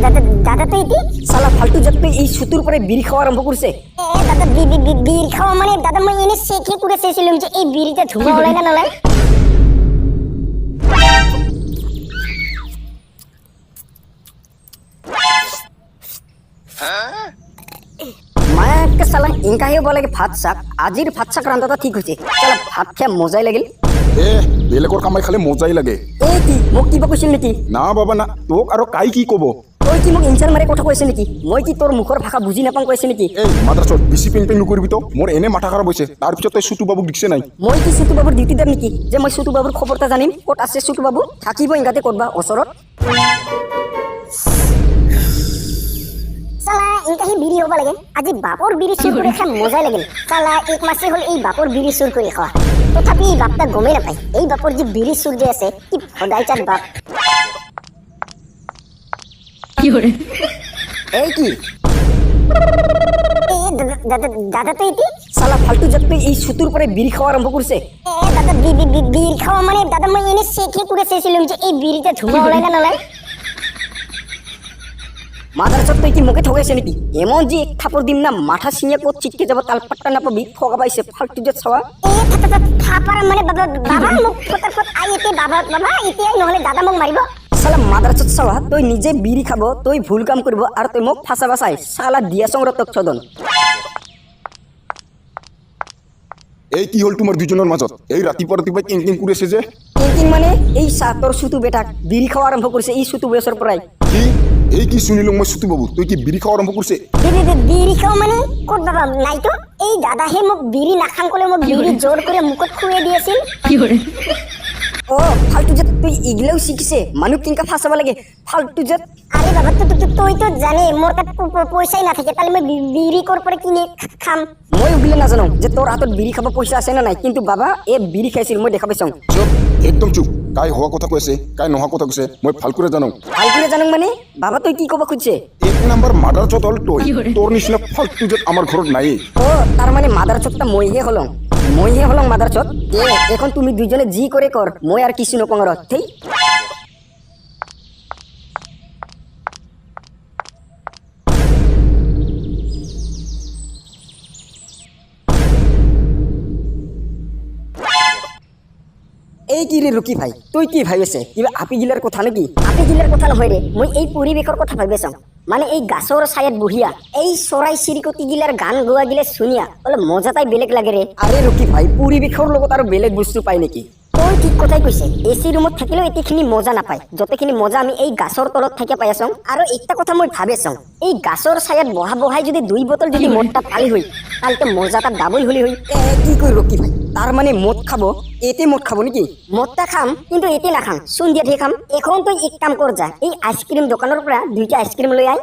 দাদা দাদা তো এটি সালা ফালতু যাতে এই সুতুর পরে বিড়ি খাওয়া আরম্ভ করছে। দাদা বিড়ি খাওয়া মানে দাদা মই এনে শেখে করে চেয়েছিলাম যে এই বিড়িটা ধোঁয়া ওলাই না নলাই। মায়াকে সালা ইনকাহে বলে ভাত শাক, আজির ভাত শাক রান্ধাটা ঠিক হয়েছে। সালা ভাত খেয়ে মজাই লাগিল। এ বেলেগৰ কামাই খালে মজাই লাগে। এই কি মোক কিবা কৈছিল নেকি? না বাবা না, তোক আৰু কাই কি কব? তই কি মোক ইনচাল মাৰি কথা কৈছে নেকি? মই কি তোৰ মুখৰ ভাষা বুজি নাপাওঁ কৈছে নেকি? এই মাদ্ৰাছত বেছি পেন পেন নকৰিবি তো, মোৰ এনে মাথা খাৰাপ হৈছে। তাৰপিছত তই চুটু বাবুক দিছে নাই? মই কি চুটু বাবুৰ ডিউটিদাৰ নেকি যে মই চুটু বাবুৰ খবৰটা জানিম? ক'ত আছে চুটু বাবু? থাকিব ইংগাতে ক'তবা ওচৰত। সালা ইনকাহি বিড়ি হব লাগে, আজি বাপর বিড়ি চুর করে খাই মজাই লাগিল। সালা এক মাসে হল এই বাপর বিড়ি চুর করে খাওয়া, তথাপি এই বাপটা গমেই নাপায় এই বাপর যে বিড়ি চুর যে আছে কি সদায় চার বাপ। এই কি দাদা তো এটি সালা ফালতু যাতে এই সুতুর পরে বিড়ি খাওয়া আরম্ভ করছে। দাদা বিড়ি খাওয়া মানে দাদা মই এনে শেখে করে চেয়েছিলাম যে এই বিড়িটা ধোঁয়া ওলাই না নলাই। মাদার তুই কি মুখে ঠকাইছে নাকি? এমন যে এক থাপড় দিম না মাথা ছিঁড়ে কোত ছিটকে যাব, তালপাট্টা না পাবি। ঠকা পাইছে ফালতু যে ছাওয়া। থাপার মানে বাবা বাবা মুখ ফটাফট আই এতে বাবা বাবা এতে আই নহলে দাদা মোক মারিব। সালা মাদার ছাওয়া, তুই নিজে বিড়ি খাব, তুই ভুল কাম করব আর তুই মোক ফাঁসাবা চাই। সালা দিয়া সংরতক ছদন। এই কি হল তোমাৰ দুজনৰ মাজত? এই ৰাতিপুৱা কিং কিং কৰি আছে যে? কিং মানে এই তোর সুতু বেটাক বিড়ি খাওয়া আরম্ভ করছে এই সুতু বয়সের পরাই। কি এই কি শুনিলো মই চুটু বাবু, তুই কি বিড়ি খাওয়া আৰম্ভ কৰিছে? বিড়ি খাও মানে কত বাবা নাই তো, এই দাদা হে মোক বিড়ি নাখাং কলে মোক বিড়ি জোর করে মুখত খুঁয়ে দিয়েছিল। ও ফালতু জাত তুই ইগলেও শিখিছে মানুষ কিংকা ফাঁসাবা লাগে ফালতু জাত। আরে বাবা তুই তো জানে মোর কাছে পয়সাই না থাকে, তাহলে মই বিড়ি কর পরে কিনে খাম। মই ওগুলো নাজানো যে তোর হাতত বিড়ি খাব পয়সা আছে না নাই, কিন্তু বাবা এ বিড়ি খাইছিল মই দেখা পাইছো। চুপ, একদম চুপ। কাই হোৱা কথা কৈছে কাই নোহোৱা কথা কৈছে মই ভাল করে জানো। ভাল করে জানো মানে বাবা তুই কি কব খুঁজছে? এক নাম্বার মাদার চত হল তই, তোর নিচিনা ফালতু জত আমার ঘৰত নাই। ও তার মানে মাদার চোদটা মইহে হলং মাদার চোদ। এখন তুমি দুজনে জি করে কর, মই আর কিছু নকং আর ঠিক। এই কি রে রুকি ভাই, তুই কি ভাবিছে কিবা আপি গিলার কথা নাকি? আপি গিলার কথা নহয় রে, মই এই পরিবেশৰ কথা ভাবিছ। মানে এই গাছৰ ছায়াত বহিয়া এই চৰাই চিৰিকটি গিলার গান গোৱা গিলে শুনিয়া অলপ মজাটাই বেলেগ লাগে রে। আরে রুকি ভাই পরিবেশৰ লগত আৰু বেলেগ বস্তু পাই নেকি? তই ঠিক কথাই কৈছে, এসি রুমত থাকিলেও এতিখিনি মজা নাপায় যতখিনি মজা আমি এই গাছৰ তলত থাকি পাই আছো। আৰু একটা কথা মই ভাবি আছো, এই গাছৰ ছায়াত বহাই যদি 2 বোতল যদি মদটা পালি হই তাহলে তো মজাটা ডাবল হলি হই। কি কই রকি ভাই, তার মানে মদ খাবো? এতে মদ খাবো নাকি? মদটা খাম কিন্তু এতে নাখাম, চুন দিয়া দিয়ে খাম। এখন তুই এক কাম কর, যা এই আইসক্রিম দোকানের পৰা 2টা আইসক্রিম লৈ আয়।